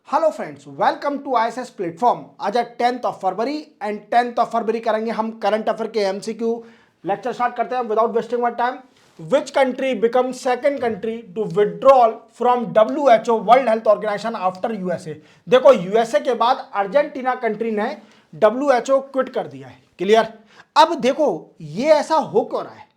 Hello friends, welcome to ISS platform. आज है 10th of February and 10th of February करेंगे हम current affair के एमसीक्यू लेक्चर। स्टार्ट करते हैं without wasting my time. Which country become second country to withdrawal from WHO world health organisation after USA. देखो, USA के बाद Argentina country ने WHO quit कर दिया है। क्लियर। अब देखो, ये ऐसा हो क्यों रहा है?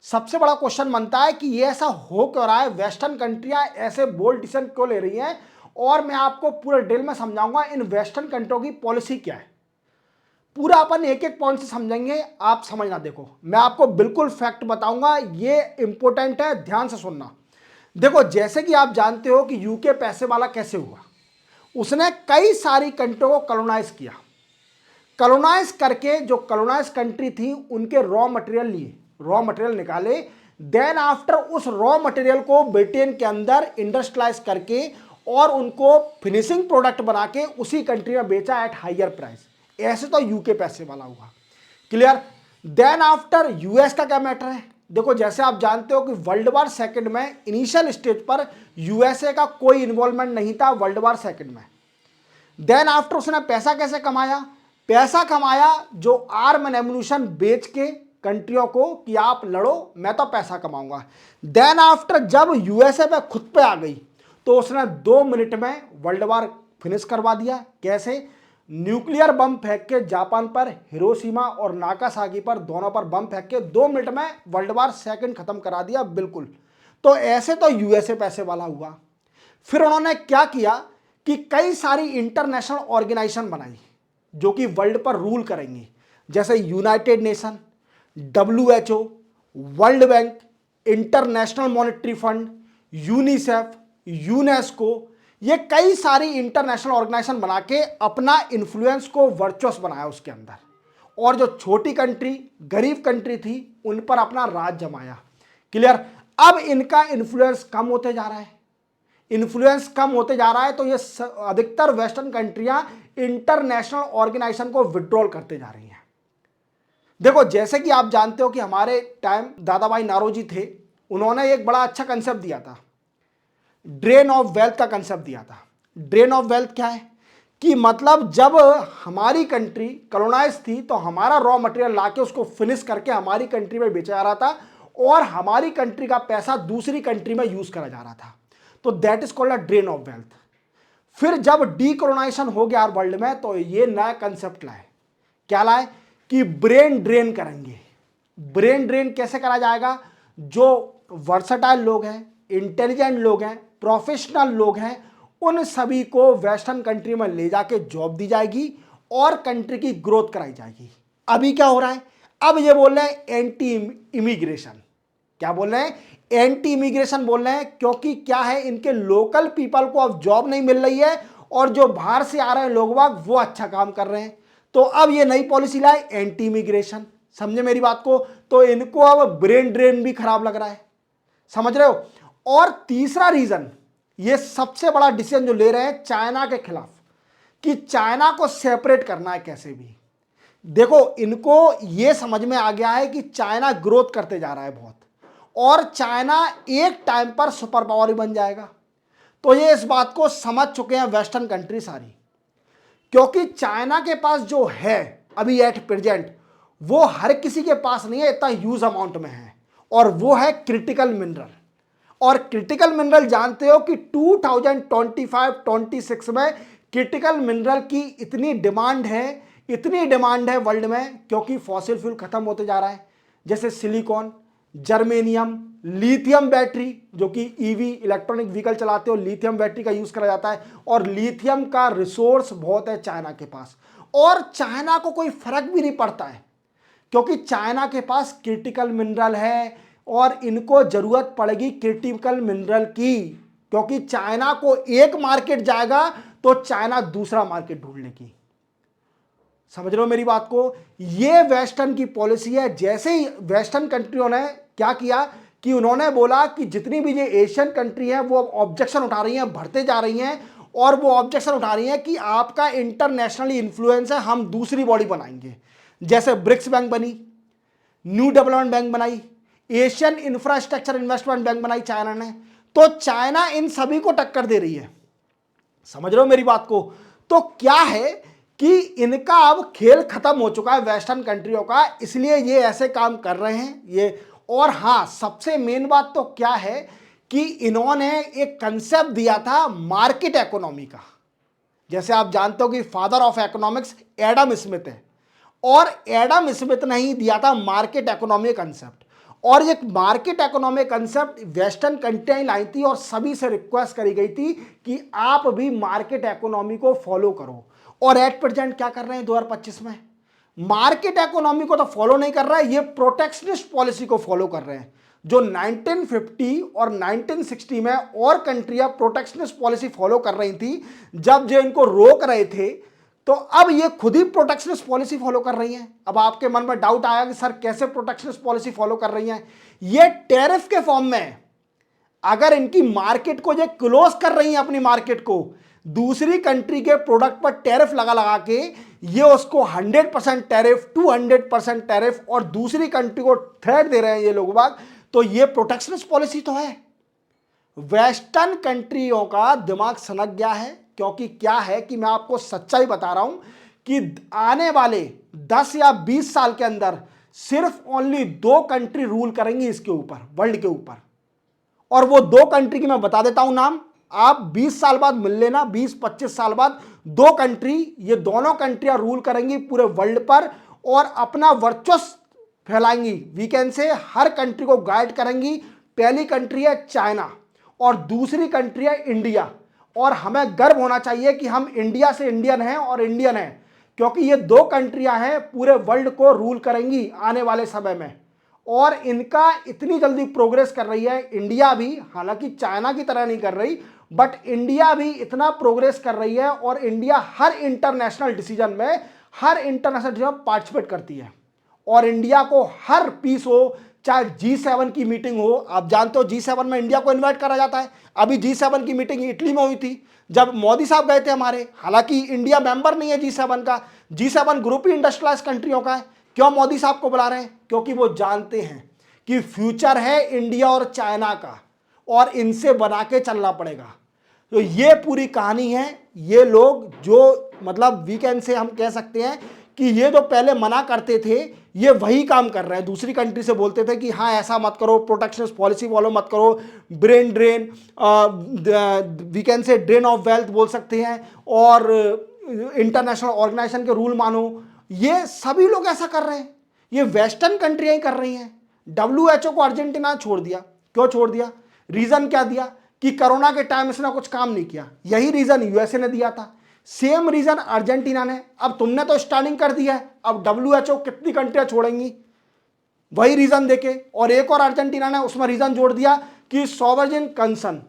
सबसे बड़ा क्वेश्चन बनता है कि ये ऐसा हो क्यों रहा है, वेस्टर्न कंट्रियां ऐसे बोल्ड डिसीजन क्यों ले रही हैं, और मैं आपको पूरे डिटेल में समझाऊंगा इन वेस्टर्न कंट्रियों की पॉलिसी क्या है। पूरा अपन एक एक पॉइंट से समझेंगे, आप समझना। देखो, मैं आपको बिल्कुल फैक्ट बताऊंगा, ये इंपॉर्टेंट है, ध्यान से सुनना। देखो, जैसे कि आप जानते हो कि यूके पैसे वाला कैसे हुआ, उसने कई सारी कंट्रियों को कॉलोनाइज किया। कॉलोनाइज करके जो कॉलोनाइज कंट्री थी उनके रॉ मटेरियल लिए, रॉ मटेरियल निकाले, देन आफ्टर उस रॉ मटेरियल को ब्रिटेन के अंदर इंडस्ट्रियलाइज करके और उनको फिनिशिंग प्रोडक्ट बना के उसी कंट्री में बेचा एट हायर प्राइस। ऐसे तो यूके पैसे वाला हुआ। क्लियर। देन आफ्टर यूएस का क्या मैटर है? देखो, जैसे आप जानते हो कि वर्ल्ड वार सेकंड में इनिशियल स्टेज पर यूएसए का कोई इन्वॉल्वमेंट नहीं था वर्ल्ड वार सेकंड में। देन आफ्टर उसने पैसा कैसे कमाया? पैसा कमाया जो आर्म एंड एम्यूनिशन बेच के कंट्रियों को कि आप लड़ो, मैं तो पैसा कमाऊंगा। देन आफ्टर जब यूएसए पे खुद पे आ गई तो उसने 2 मिनट में वर्ल्ड वार फिनिश करवा दिया। कैसे? न्यूक्लियर बम फेंक के जापान पर, हिरोशिमा और नागासाकी पर, दोनों पर बम फेंक के 2 मिनट में वर्ल्ड वार सेकंड खत्म करा दिया। बिल्कुल। तो ऐसे तो यूएसए पैसे वाला हुआ। फिर उन्होंने क्या किया कि कई सारी इंटरनेशनल ऑर्गेनाइजेशन बनाई जो कि वर्ल्ड पर रूल करेंगी, जैसे United nation, WHO, world bank, international monetary fund, UNICEF, UNESCO. ये कई सारी इंटरनेशनल ऑर्गेनाइजेशन बना के अपना इन्फ्लुएंस को वर्चुअस बनाया उसके अंदर, और जो छोटी कंट्री, गरीब कंट्री थी, उन पर अपना राज जमाया। क्लियर। अब इनका इन्फ्लुएंस कम होते जा रहा है, इन्फ्लुएंस कम होते जा रहा है, तो ये अधिकतर वेस्टर्न कंट्रियां इंटरनेशनल ऑर्गेनाइजेशन को विड्रॉल करते जा रही हैं। देखो, जैसे कि आप जानते हो कि हमारे टाइम दादा भाई नारोजी थे, उन्होंने एक बड़ा अच्छा कंसेप्ट दिया था, ड्रेन ऑफ वेल्थ का कंसेप्ट दिया था। ड्रेन ऑफ वेल्थ क्या है? कि मतलब जब हमारी कंट्री कॉलोनाइज थी तो हमारा रॉ मटेरियल लाके उसको फिनिश करके हमारी कंट्री में बेचा जा रहा था, और हमारी कंट्री का पैसा दूसरी कंट्री में यूज करा जा रहा था। तो that is called a drain of wealth. फिर जब डीकोलोनाइजेशन हो गया वर्ल्ड में, तो ये नया कंसेप्ट लाए। क्या लाए? कि ब्रेन ड्रेन करेंगे। ब्रेन ड्रेन कैसे करा जाएगा? जो वर्सटाइल लोग हैं, इंटेलिजेंट लोग हैं, प्रोफेशनल लोग हैं, उन सभी को वेस्टर्न कंट्री में ले जाके जॉब दी जाएगी और कंट्री की ग्रोथ कराई जाएगी। अभी क्या हो रहा है? अब ये बोल रहे हैं एंटी इमिग्रेशन। क्या बोल रहे हैं? एंटी इमिग्रेशन बोल रहे हैं, क्योंकि क्या है, इनके लोकल पीपल को अब जॉब नहीं मिल रही है, और जो बाहर से आ रहे हैं लोग बाग वो अच्छा काम कर रहे हैं। तो अब ये नई पॉलिसी लाए, एंटी इमिग्रेशन। समझे मेरी बात को? तो इनको अब ब्रेन ड्रेन भी खराब लग रहा है। समझ रहे हो? और तीसरा रीजन, ये सबसे बड़ा डिसीजन जो ले रहे हैं चाइना के खिलाफ, कि चाइना को सेपरेट करना है कैसे भी। देखो, इनको ये समझ में आ गया है कि चाइना ग्रोथ करते जा रहा है बहुत, और चाइना एक टाइम पर सुपर पावर ही बन जाएगा। तो ये इस बात को समझ चुके हैं वेस्टर्न कंट्री सारी, क्योंकि चाइना के पास जो है अभी एट प्रेजेंट, वो हर किसी के पास नहीं है, इतना ह्यूज अमाउंट में है, और वो है क्रिटिकल मिनरल। और क्रिटिकल मिनरल जानते हो कि 2025-26 में क्रिटिकल मिनरल की इतनी डिमांड है, इतनी डिमांड है वर्ल्ड में, क्योंकि फॉसिल फ्यूल खत्म होते जा रहा है, जैसे सिलिकॉन, जर्मेनियम, लिथियम बैटरी, जो कि ईवी इलेक्ट्रॉनिक व्हीकल चलाते हो, लिथियम बैटरी का यूज करा जाता है, और लिथियम का रिसोर्स बहुत है चाइना के पास, और चाइना को कोई फर्क भी नहीं पड़ता है, क्योंकि चाइना के पास क्रिटिकल मिनरल है, और इनको जरूरत पड़ेगी क्रिटिकल मिनरल की, क्योंकि चाइना को एक मार्केट जाएगा तो चाइना दूसरा मार्केट ढूंढ लेगी। समझ रहे हो मेरी बात को? ये वेस्टर्न की पॉलिसी है। जैसे ही वेस्टर्न कंट्रियों ने क्या किया कि उन्होंने बोला कि जितनी भी ये एशियन कंट्री है वो ऑब्जेक्शन उठा रही हैं, बढ़ते जा रही हैं, और वो ऑब्जेक्शन उठा रही हैं कि आपका इंटरनेशनली इन्फ्लुएंस है, हम दूसरी बॉडी बनाएंगे। जैसे ब्रिक्स बैंक बनी, न्यू डेवलपमेंट बैंक बनाई, एशियन इंफ्रास्ट्रक्चर इन्वेस्टमेंट बैंक बनाई चाइना ने। तो चाइना इन सभी को टक्कर दे रही है। समझ रहे हो मेरी बात को? तो क्या है कि इनका अब खेल खत्म हो चुका है वेस्टर्न कंट्रियों का, इसलिए ये ऐसे काम कर रहे हैं ये। और हाँ, सबसे मेन बात तो क्या है कि इन्होंने एक कंसेप्ट दिया था मार्केट इकोनॉमी का। जैसे आप जानते हो कि father of economics Adam Smith है, और एडम स्मिथ ने ही दिया था मार्केट इकोनॉमी कंसेप्ट। और ये मार्केट इकोनॉमी कंसेप्ट वेस्टर्न कंट्रियां लाई थी और सभी से रिक्वेस्ट करी गई थी कि आप भी मार्केट इकोनॉमी को फॉलो करो। और एट प्रेजेंट क्या कर रहे हैं 2025 में? मार्केट इकोनॉमी को तो फॉलो नहीं कर रहा है, ये प्रोटेक्शनिस्ट पॉलिसी को फॉलो कर रहे हैं। जो 1950 और 1960 में और कंट्रियां प्रोटेक्शनिस्ट पॉलिसी फॉलो कर रही थी, जब जो इनको रोक रहे थे, तो अब ये खुद ही प्रोटेक्शनिस्ट पॉलिसी फॉलो कर रही हैं। अब आपके मन में डाउट आया कि सर कैसे प्रोटेक्शनिस्ट पॉलिसी फॉलो कर रही हैं? ये टैरिफ के फॉर्म में, अगर इनकी मार्केट को ये क्लोज कर रही हैं, अपनी मार्केट को, दूसरी कंट्री के प्रोडक्ट पर टैरिफ लगा लगा के ये उसको 100% टैरिफ, 200% टैरिफ और दूसरी कंट्री को थ्रेट दे रहे हैं ये लोग बाग, तो ये प्रोटेक्शनिस्ट पॉलिसी तो है। वेस्टर्न कंट्रियों का दिमाग सनक गया है, क्योंकि क्या है कि मैं आपको सच्चाई बता रहा हूं कि आने वाले 10 या 20 साल के अंदर सिर्फ ओनली 2 कंट्री रूल करेंगी इसके ऊपर, वर्ल्ड के ऊपर। और वो 2 कंट्री की मैं बता देता हूं नाम, आप 20 साल बाद मिल लेना, 20-25 साल बाद 2 कंट्री, ये दोनों कंट्रियां रूल करेंगी पूरे वर्ल्ड पर और अपना वर्चस्व फैलाएंगी, वीकेंड से हर कंट्री को गाइड करेंगी। पहली कंट्री है चाइना और दूसरी कंट्री है इंडिया। और हमें गर्व होना चाहिए कि हम इंडिया से इंडियन हैं और इंडियन हैं, क्योंकि ये 2 कंट्रियां हैं पूरे वर्ल्ड को रूल करेंगी आने वाले समय में। और इनका इतनी जल्दी प्रोग्रेस कर रही है इंडिया भी, हालांकि चाइना की तरह नहीं कर रही, बट इंडिया भी इतना प्रोग्रेस कर रही है। और इंडिया हर इंटरनेशनल डिसीजन में पार्टिसिपेट करती है। और इंडिया को हर पीस हो, चाहे G7 की मीटिंग हो, आप जानते हो G7 में इंडिया को इनवाइट करा जाता है। अभी G7 की मीटिंग इटली में हुई थी, जब मोदी साहब गए थे हमारे। हालांकि इंडिया मेंबर नहीं है G7 का, G7 ग्रुप ही इंडस्ट्रियलाइज कंट्रियों का है। क्यों मोदी साहब को बुला रहे हैं? क्योंकि वो जानते हैं कि फ्यूचर है इंडिया और चाइना का, और इनसे बना के चलना पड़ेगा। तो ये पूरी कहानी है। ये लोग जो मतलब वीकेंड से हम कह सकते हैं कि ये जो पहले मना करते थे, ये वही काम कर रहे हैं। दूसरी कंट्री से बोलते थे कि हाँ ऐसा मत करो, प्रोटेक्शनिस्ट पॉलिसी फॉलो मत करो, ब्रेन ड्रेन, वीकेंड से ड्रेन ऑफ वेल्थ बोल सकते हैं, और इंटरनेशनल ऑर्गेनाइजेशन के रूल मानो। ये सभी लोग ऐसा कर रहे हैं, ये वेस्टर्न कंट्रियां ही कर रही हैं। WHO को अर्जेंटीना छोड़ दिया। क्यों छोड़ दिया? रीजन क्या दिया कि कोरोना के टाइम इसने कुछ काम नहीं किया। यही रीजन USA ने दिया था, सेम रीजन अर्जेंटीना ने। अब तुमने तो स्टार्टिंग कर दिया है, अब WHO कितनी कंट्रियां छोड़ेंगी वही रीजन देके। और एक और अर्जेंटीना ने उसमें रीजन जोड़ दिया कि सॉवरेन कंसर्न।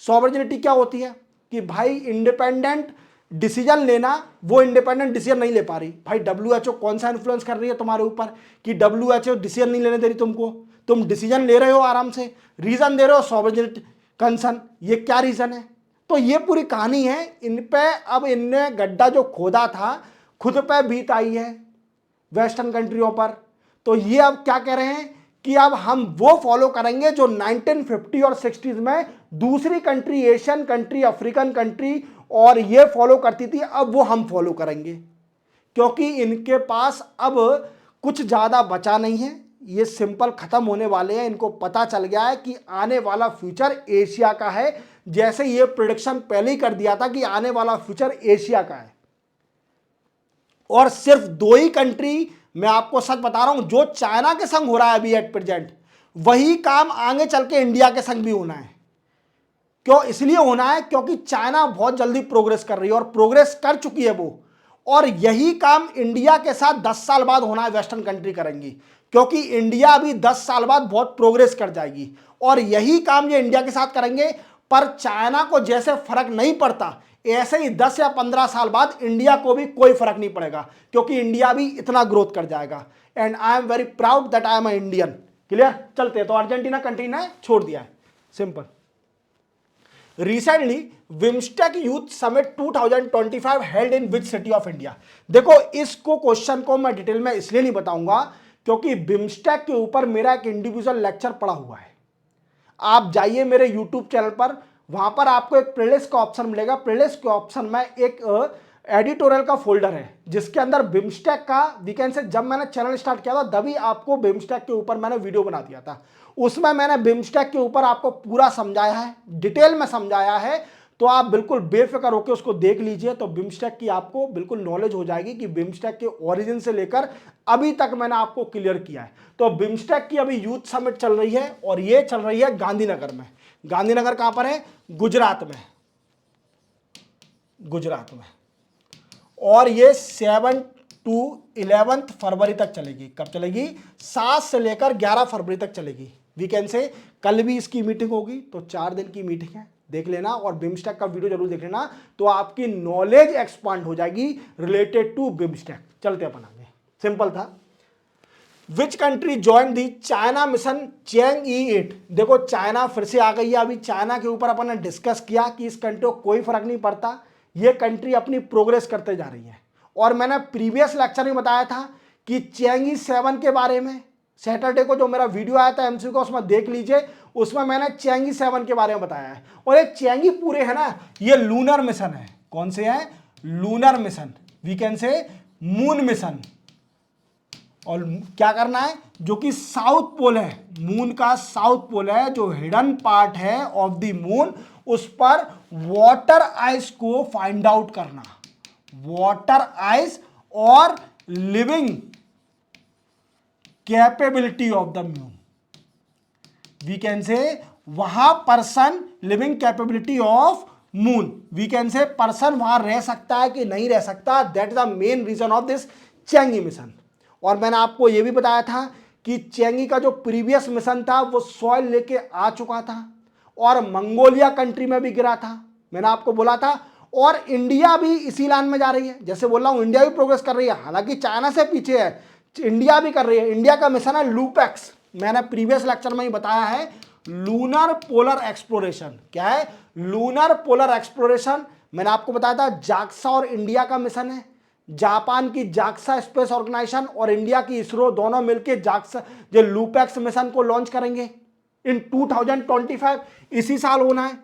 सॉवरेनिटी क्या होती है कि भाई इंडिपेंडेंट डिसीजन लेना, वो इंडिपेंडेंट डिसीजन नहीं ले पा रही। भाई WHO कौन सा इन्फ्लुएंस कर रही है तुम्हारे ऊपर कि WHO डिसीजन नहीं लेने दे रही तुमको? तुम डिसीजन ले रहे हो आराम से, रीजन दे रहे हो सॉवरेन कंसर्न। ये क्या रीजन है? तो ये पूरी कहानी है। इन पे अब इनने गड्ढा जो खोदा था, खुद पे बीत आई है वेस्टर्न कंट्रियों पर। तो ये अब क्या कह रहे हैं कि अब हम वो फॉलो करेंगे जो 1950 और 60s में दूसरी country, Asian country, African country और ये फॉलो करती थी, अब वो हम फॉलो करेंगे। क्योंकि इनके पास अब कुछ ज़्यादा बचा नहीं है, ये सिंपल ख़त्म होने वाले हैं। इनको पता चल गया है कि आने वाला फ्यूचर एशिया का है। जैसे ये प्रेडिक्शन पहले ही कर दिया था कि आने वाला फ्यूचर एशिया का है। और सिर्फ 2 ही कंट्री, मैं आपको सच बता रहा हूं, जो चाइना के संग हो रहा है अभी एट प्रेजेंट, वही काम आगे चल के इंडिया के संग भी होना है। क्यों इसलिए होना है? क्योंकि चाइना बहुत जल्दी प्रोग्रेस कर रही है और प्रोग्रेस कर चुकी है वो। और यही काम इंडिया के साथ 10 साल बाद होना है, वेस्टर्न कंट्री करेंगी। क्योंकि इंडिया भी 10 साल बाद बहुत प्रोग्रेस कर जाएगी और यही काम ये इंडिया के साथ करेंगे। पर चाइना को जैसे फर्क नहीं पड़ता, ऐसे ही 10 या 15 साल बाद इंडिया को भी कोई फर्क नहीं पड़ेगा, क्योंकि इंडिया भी इतना ग्रोथ कर जाएगा। And I am very proud that I am a Indian. Clear? चलते हैं। तो अर्जेंटीना कंट्री ने छोड़ दिया है, simple. Recently BIMSTEC youth summit 2025 held in which city of India? देखो, इसको क्वेश्चन को मैं डिटेल में इसलिए नहीं बताऊंगा क्योंकि बिम्स्टेक के ऊपर मेरा एक इंडिविजुअल लेक्चर पड़ा हुआ है। आप जाइए मेरे यूट्यूब चैनल पर, वहां पर आपको एक प्लेलिस्ट का ऑप्शन मिलेगा। प्लेलिस्ट के ऑप्शन में एक एडिटोरियल का फोल्डर है जिसके अंदर बिमस्टेक का वीकेंड से, जब मैंने चैनल स्टार्ट किया था तभी आपको बिमस्टेक के ऊपर मैंने वीडियो बना दिया था। उसमें मैंने बिमस्टेक के ऊपर आपको पूरा समझाया है, डिटेल में समझाया है, तो आप बिल्कुल बेफिक्र होकर उसको देख लीजिए। तो बिमस्टेक की आपको बिल्कुल नॉलेज हो जाएगी कि बिमस्टेक के ओरिजिन से लेकर अभी तक मैंने आपको क्लियर किया है। तो बिमस्टेक की अभी यूथ समिट चल रही है और ये चल रही है गांधीनगर में। गांधीनगर कहां पर है? गुजरात में, गुजरात में। और ये 7 to 11 फरवरी तक चलेगी। कब चलेगी? 7 से लेकर 11 फरवरी तक चलेगी। वीकेंड से कल भी इसकी मीटिंग होगी, तो 4 दिन की मीटिंग है, देख लेना। और बिमस्टेक का वीडियो जरूर देख लेना, तो आपकी नॉलेज एक्सपांड हो जाएगी रिलेटेड टू बिमस्टेक। चलते अपन आगे। सिंपल था। Which country join the China mission Chang'e 8? देखो चाइना फिर से आ गई है। अभी चाइना के ऊपर अपन ने डिस्कस किया कि इस कंट्री को कोई फर्क नहीं पड़ता, ये कंट्री अपनी प्रोग्रेस करते जा रही है। और मैंने प्रीवियस लेक्चर में बताया था कि चैंग-ई 7 के बारे में, सैटरडे को जो मेरा वीडियो आया था एमसीक्यू का, उसमें देख लीजिए, उसमें मैंने चैंग-ई 7 के बारे में बताया है। और ये चैंगी पूरे है ना, ये लूनर मिशन है। कौन से है? लूनर मिशन, वीकेंड से मून मिशन। और क्या करना है? जो कि साउथ पोल है, मून का साउथ पोल है, जो हिडन पार्ट है ऑफ द मून, उस पर वाटर आइस को फाइंड आउट करना। वाटर आइस और living capability of the moon, weekend से वहां person, living capability of moon, weekend से पर्सन वहां रह सकता है कि नहीं रह सकता, that is the main reason of this Chang'e mission. और मैंने आपको यह भी बताया था कि चैंगी का जो प्रीवियस मिशन था वो सॉइल लेके आ चुका था और मंगोलिया कंट्री में भी गिरा था, मैंने आपको बोला था। और इंडिया भी इसी लाइन में जा रही है, जैसे बोल रहा हूं इंडिया भी प्रोग्रेस कर रही है, हालांकि चाइना से पीछे है, इंडिया भी कर रही है। इंडिया का मिशन है लूपेक्स, मैंने प्रीवियस लेक्चर में ही बताया है, लूनर पोलर एक्सप्लोरेशन। क्या है? Lunar polar exploration. मैंने आपको बताया था जाक्सा और इंडिया का मिशन है, जापान की जाक्सा स्पेस ऑर्गेनाइजेशन और इंडिया की इसरो दोनों मिलकर जाक्सा जो लूपेक्स मिशन को लॉन्च करेंगे इन 2025, इसी साल होना है।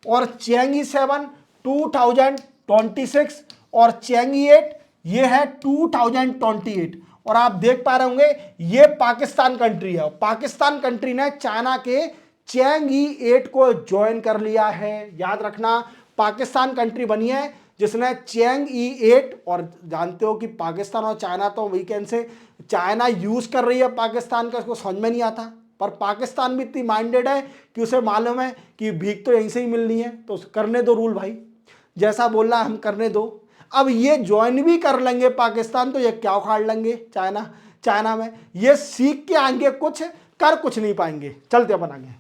और चैंगी-7 2026 और चैंगी-8 ये है 2028। और आप देख पा रहे होंगे ये पाकिस्तान कंट्री है, पाकिस्तान कंट्री ने चाइना के चैंगी-8 को ज्वाइन कर लिया है। याद रखना, पाकिस्तान कंट्री बनी है जिसने चैंगी-8, और जानते हो कि पाकिस्तान और चाइना तो वीकेंड से चाइना यूज कर रही है पाकिस्तान का, इसको समझ में नहीं आता, पर पाकिस्तान भी इतनी माइंडेड है कि उसे मालूम है कि भीख तो यहीं से ही मिलनी है, तो करने दो रूल भाई, जैसा बोल रहा है हम करने दो। अब ये ज्वाइन भी कर लेंगे पाकिस्तान, तो ये क्या उखाड़ लेंगे चाइना में, ये सीख के आएंगे कुछ, कर कुछ नहीं पाएंगे। चलते अपन आगे।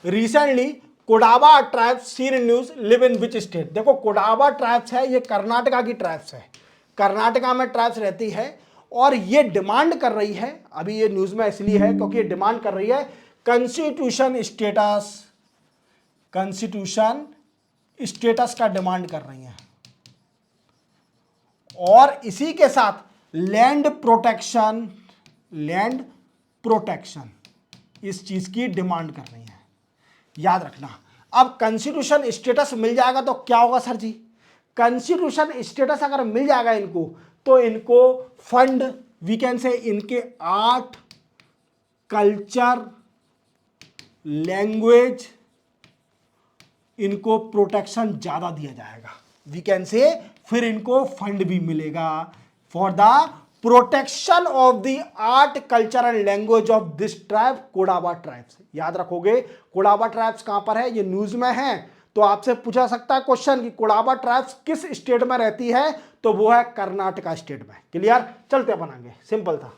Recently Kodava tribes seen in news live in which state? देखो कोडावा ट्राइब्स है, ये कर्नाटका की ट्राइब्स है, कर्नाटका में ट्राइब्स रहती है और ये डिमांड कर रही है, अभी ये न्यूज में इसलिए है क्योंकि ये डिमांड कर रही है कॉन्स्टिट्यूशन स्टेटस का डिमांड कर रही है, और इसी के साथ लैंड प्रोटेक्शन इस चीज की डिमांड कर रही है। याद रखना, अब कॉन्स्टिट्यूशन स्टेटस मिल जाएगा तो क्या होगा सर जी? कॉन्स्टिट्यूशन स्टेटस अगर मिल जाएगा इनको, तो इनको फंड, वीकेंड से इनके आर्ट, कल्चर, लैंग्वेज, इनको प्रोटेक्शन ज्यादा दिया जाएगा, वीकेंड से फिर इनको फंड भी मिलेगा for the protection of the art, culture and language of this tribe, Kodava tribes. याद रखोगे कोडावा ट्राइब्स कहां पर है, ये न्यूज में है, तो आपसे पूछा सकता है क्वेश्चन कि कोडावा ट्राइब्स किस स्टेट में रहती है, तो वो है कर्नाटका स्टेट में। क्लियर? चलते अपन आगे, सिंपल था।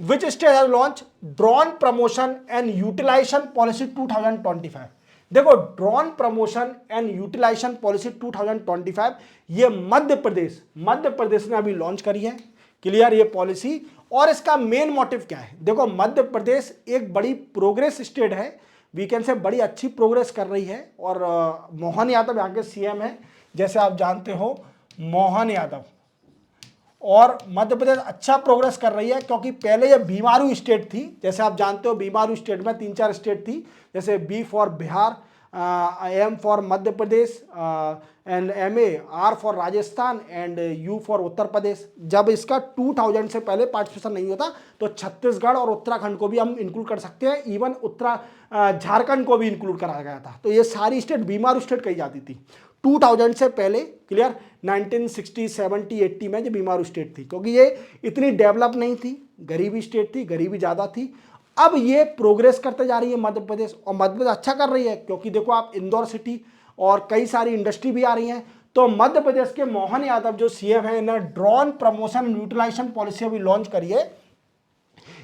Which state has launch drone promotion and utilisation policy 2025? देखो drone promotion and utilisation policy 2025 ये मध्य प्रदेश ने अभी लॉन्च करी है। क्लियर? ये पॉलिसी, और इसका मेन मोटिव क्या है? देखो मध्य प्रदेश एक बड़ी प्रोग्रेस स्टेट है, वीकेंड से बड़ी अच्छी प्रोग्रेस कर रही है, और मोहन यादव यहाँ के सीएम है, जैसे आप जानते हो मोहन यादव, और मध्य प्रदेश अच्छा प्रोग्रेस कर रही है, क्योंकि पहले ये बीमारू स्टेट थी। जैसे आप जानते हो बीमारू स्टेट में 3-4 स्टेट थी, जैसे B for Bihar, M for Madhya Pradesh, and M A, R for Rajasthan and U for Uttar Pradesh. जब इसका 2000 से पहले पार्टिसिपेशन नहीं होता तो छत्तीसगढ़ और उत्तराखंड को भी हम इंक्लूड कर सकते हैं, इवन झारखंड को भी इंक्लूड करा गया था। तो ये सारी स्टेट बीमारू स्टेट कही जाती थी 2000 से पहले। क्लियर, 1960, 70, 80 में जो बीमारू स्टेट थी, क्योंकि ये इतनी डेवलप नहीं थी, गरीबी स्टेट थी, गरीबी ज़्यादा थी। अब ये प्रोग्रेस करते जा रही है मध्य प्रदेश, और मध्य प्रदेश अच्छा कर रही है, क्योंकि देखो आप इंदौर सिटी और कई सारी इंडस्ट्री भी आ रही हैं। तो मध्य प्रदेश के मोहन यादव जो सीएम है, इन्होंने ड्रोन प्रमोशन यूटिलाइजेशन पॉलिसी अभी लॉन्च करी है।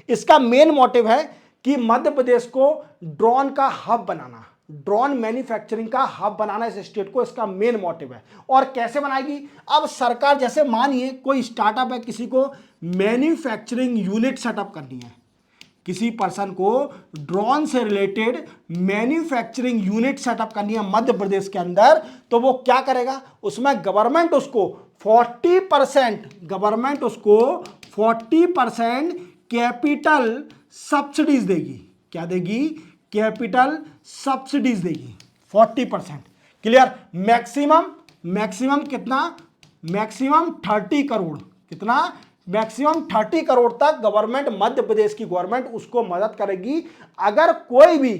इसका मेन मोटिव है कि मध्य प्रदेश को ड्रोन का हब बनाना, ड्रोन मैन्युफैक्चरिंग का हब बनाना इस स्टेट को, इसका मेन मोटिव है। और कैसे बनाएगी? अब सरकार, जैसे मानिए कोई स्टार्टअप है, किसी को मैन्युफैक्चरिंग यूनिट सेटअप करनी है, किसी पर्सन को ड्रोन से रिलेटेड मैन्युफैक्चरिंग यूनिट सेटअप करनी है मध्य प्रदेश के अंदर, तो वो क्या करेगा? उसमें गवर्नमेंट उसको 40% कैपिटल सब्सिडीज देगी। क्या देगी? कैपिटल सब्सिडीज देगी 40%। क्लियर? मैक्सिमम कितना? मैक्सिमम 30 करोड़। कितना? मैक्सिमम 30 करोड़ तक गवर्नमेंट, मध्य प्रदेश की गवर्नमेंट उसको मदद करेगी। अगर कोई भी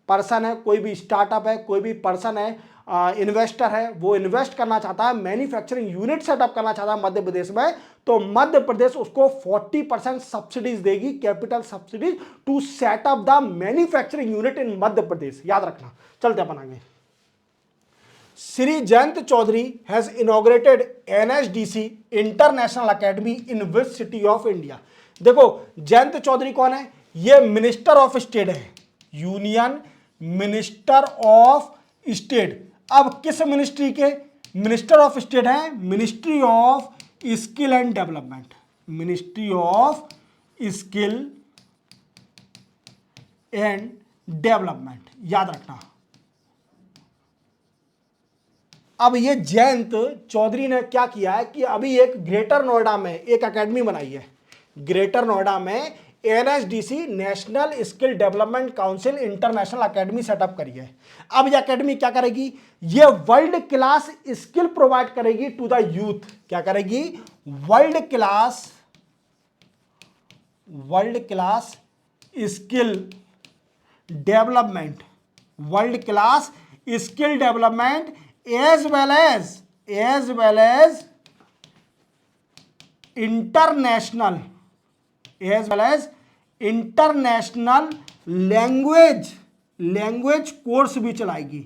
पर्सन है, कोई भी स्टार्टअप है, कोई भी पर्सन है, इन्वेस्टर है, वो इन्वेस्ट करना चाहता है, मैन्युफैक्चरिंग यूनिट सेटअप करना चाहता है मध्य प्रदेश में, तो मध्य प्रदेश उसको 40% सब्सिडीज देगी, capital subsidies, to set up the manufacturing unit in Madhya Pradesh. याद रखना। चलते अपन आगे। Shri Jayant Chaudhary has inaugurated NSDC international academy in which city of India. देखो जयंत चौधरी कौन है? ये मिनिस्टर ऑफ स्टेट है, यूनियन मिनिस्टर ऑफ स्टेट। अब किस मिनिस्ट्री के मिनिस्टर ऑफ स्टेट हैं? Ministry of skill and development. Ministry of skill and development, याद रखना। अब ये जयंत चौधरी ने क्या किया है कि अभी एक ग्रेटर नोएडा में एक एकेडमी बनाई है। ग्रेटर नोएडा में NSDC, national skill development council international academy setup करी है। अब ये एकेडमी क्या करेगी? ये वर्ल्ड क्लास स्किल प्रोवाइड करेगी टू द यूथ। क्या करेगी? World class skill development, world class skill development as well as international language course भी चलाएगी।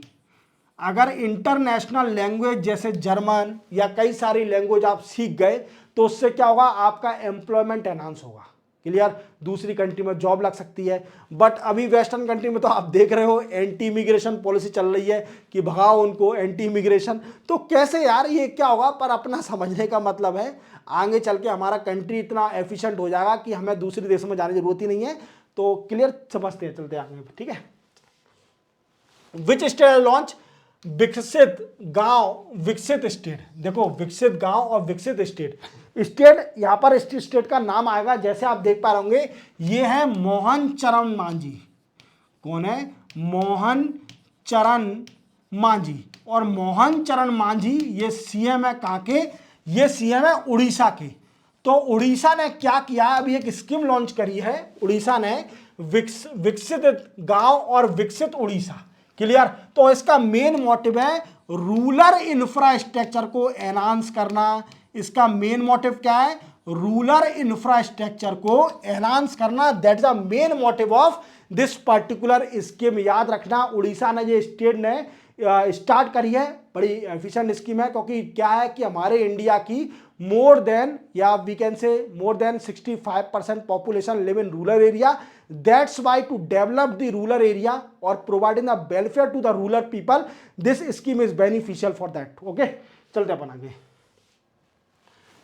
अगर इंटरनेशनल लैंग्वेज जैसे जर्मन या कई सारी लैंग्वेज आप सीख गए तो उससे क्या होगा? आपका एम्प्लॉयमेंट एनहांस होगा। क्लियर? दूसरी कंट्री में जॉब लग सकती है। बट अभी वेस्टर्न कंट्री में तो आप देख रहे हो एंटी इमिग्रेशन पॉलिसी चल रही है कि भगाओ उनको, एंटी इमिग्रेशन। तो कैसे यार ये क्या होगा? पर अपना समझने का मतलब है आगे चल के हमारा कंट्री इतना एफिशिएंट हो जाएगा कि हमें दूसरे देशों में जाने की जरूरत ही नहीं है। तो क्लियर समझते हैं, चलते आगे। ठीक है। विच स्टेट लॉन्च विकसित गांव विकसित स्टेट। देखो विकसित गांव और विकसित स्टेट, स्टेट यहां पर स्टेट का नाम आएगा, जैसे आप देख पा रहे होंगे ये है मोहन चरण मांझी। कौन है? मोहन चरण मांझी। और मोहन चरण मांझी ये सीएम है कहां के? ये सीएम है उड़ीसा के। तो उड़ीसा ने क्या किया? अभी एक स्कीम लॉन्च करी है उड़ीसा ने, विकसित गांव और विकसित उड़ीसा। क्लियर? तो इसका मेन मोटिव है रूरल इंफ्रास्ट्रक्चर को एनहांस करना। इसका मेन मोटिव क्या है? रूरल इंफ्रास्ट्रक्चर को एनहांस करना। That is the main motive of this particular scheme. याद रखना, उड़ीसा ने ये स्टेट ने स्टार्ट करी है, बड़ी एफिशिएंट स्कीम है, क्योंकि क्या है कि हमारे इंडिया की more than 65% population live in rural area. That's why to develop the rural area or providing the welfare to the rural people, this scheme is beneficial for that. Okay, चलते अपन आगे।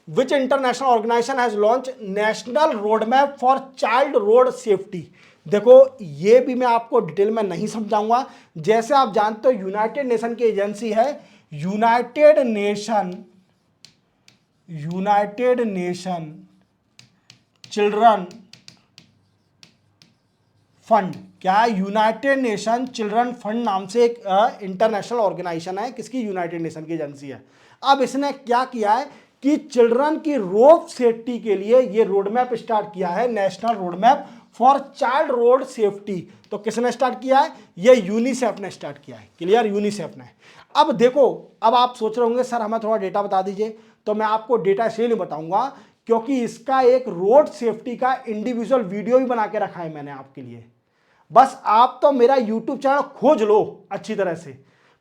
Which international organization has launched national roadmap for child road safety? देखो ये भी मैं आपको detail में नहीं समझाऊंगा। जैसे आप जानते हो यूनाइटेड नेशन की एजेंसी है United nation United nation children fund. क्या है? यूनाइटेड नेशन चिल्ड्रन फंड नाम से एक इंटरनेशनल ऑर्गेनाइजेशन है, किसकी? यूनाइटेड नेशन की एजेंसी है। अब इसने क्या किया है कि चिल्ड्रन की रोड सेफ्टी के लिए ये रोड मैप स्टार्ट किया है, national road map for child road safety. तो किसने स्टार्ट किया है? ये यूनिसेफ ने स्टार्ट किया है। क्लियर? यूनिसेफ ने। अब देखो, अब आप सोच रहे होंगे सर हमें थोड़ा डेटा बता दीजिए। तो मैं आपको डेटा इसलिए नहीं बताऊंगा क्योंकि इसका एक रोड सेफ्टी का इंडिविजुअल वीडियो भी बना के रखा है मैंने आपके लिए। बस आप तो मेरा यूट्यूब चैनल खोज लो अच्छी तरह से,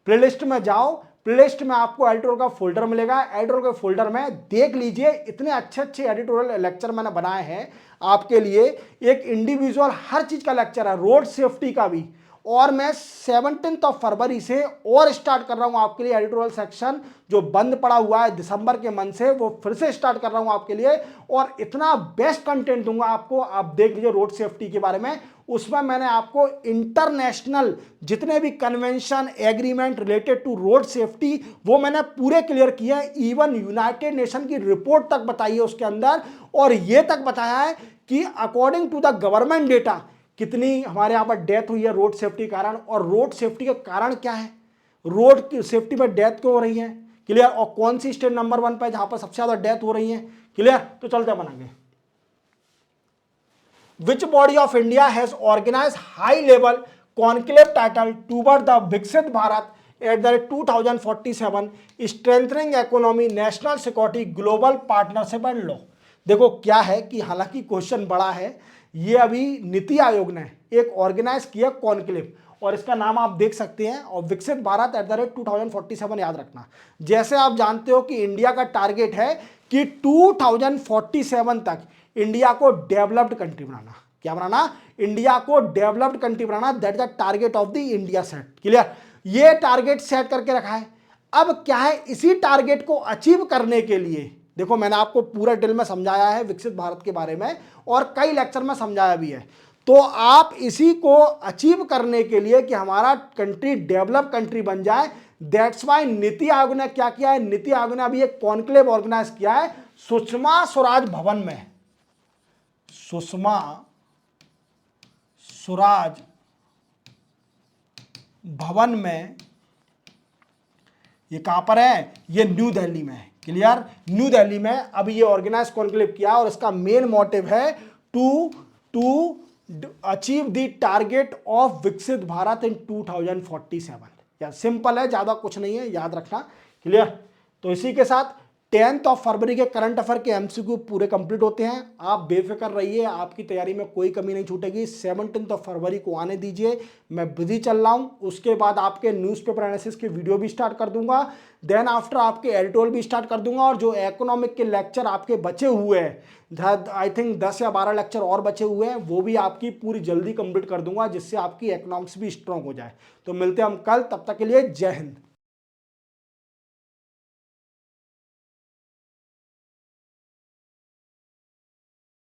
प्लेलिस्ट में जाओ, प्लेलिस्ट में आपको एडिटोरियल का फोल्डर मिलेगा, एडिटोरियल के फोल्डर में देख लीजिए, इतने अच्छे अच्छे एडिटोरियल लेक्चर मैंने बनाए हैं आपके लिए। एक इंडिविजुअल हर चीज का लेक्चर है, रोड सेफ्टी का भी। और मैं 17 फरवरी से और स्टार्ट कर रहा हूं आपके लिए एडिटोरियल सेक्शन, जो बंद पड़ा हुआ है दिसंबर के मंथ से, वो फिर से स्टार्ट कर रहा हूं आपके लिए। और इतना बेस्ट कंटेंट दूंगा आपको, आप देख लीजिए रोड सेफ्टी के बारे में। उसमें मैंने आपको इंटरनेशनल जितने भी convention agreement related to road safety वो मैंने पूरे क्लियर किए हैं। इवन यूनाइटेड नेशन की रिपोर्ट तक बताई है उसके अंदर, और ये तक बताया है कि according to the government data कितनी हमारे यहाँ पर डेथ हुई है रोड सेफ्टी के कारण, और रोड सेफ्टी के कारण क्या है, रोड की सेफ्टी में डेथ क्यों हो रही है। क्लियर? और कौन सी स्टेट नंबर 1 पे जहां पर सबसे ज्यादा डेथ हो रही है। क्लियर? तो चलते बनाएंगे। Which body of India has organized high level conclave title toward the Viksit Bharat at the 2047 strengthening economy, national security, global partnership and law। देखो क्या है कि हालांकि क्वेश्चन बड़ा है, ये अभी नीति आयोग ने एक ऑर्गेनाइज किया कॉन्क्लेव, और इसका नाम आप देख सकते हैं, और विकसित भारत @2047 याद रखना। जैसे आप जानते हो कि इंडिया का टारगेट है कि 2047 तक इंडिया को डेवलप्ड कंट्री बनाना। क्या बनाना? इंडिया को developed country banana. That is the target of the India set. Clear? ये टारगेट सेट करके रखा है। अब क्या है, इसी टारगेट को अचीव करने के लिए देखो मैंने आपको पूरा डिटेल में समझाया है विकसित भारत के बारे में, और कई लेक्चर में समझाया भी है। तो आप इसी को अचीव करने के लिए कि हमारा कंट्री डेवलप कंट्री बन जाए, दैट्स वाई नीति आयोग ने क्या किया है, नीति आयोग ने अभी एक कॉन्क्लेव ऑर्गेनाइज किया है सुषमा स्वराज भवन में। सुषमा स्वराज भवन में, ये कहां पर है? ये न्यू दिल्ली में है। क्लियर? न्यू दिल्ली में अभी ये ऑर्गेनाइज कॉन्क्लेव किया, और इसका मेन मोटिव है to achieve the target of विकसित भारत इन 2047। या सिंपल है, ज्यादा कुछ नहीं है, याद रखना। क्लियर? तो इसी के साथ 10 फरवरी के करंट अफेयर के एमसीक्यू पूरे कंप्लीट होते हैं। आप बेफिक्र रहिए, आपकी तैयारी में कोई कमी नहीं छूटेगी। 17 फरवरी को आने दीजिए, मैं बिजी चल रहा हूं। उसके बाद आपके न्यूज़पेपर एनालिसिस के वीडियो भी स्टार्ट कर दूंगा, देन आफ्टर आपके एडिटोरियल भी स्टार्ट कर दूंगा। और जो इकोनॉमिक के लेक्चर आपके बचे हुए हैं, आई थिंक 10 या 12 लेक्चर और बचे हुए हैं, वो भी आपकी पूरी जल्दी कंप्लीट कर दूंगा, जिससे आपकी इकोनॉमिक्स भी स्ट्रांग हो जाए। तो मिलते हैं हम कल, तब तक के लिए जय हिंद।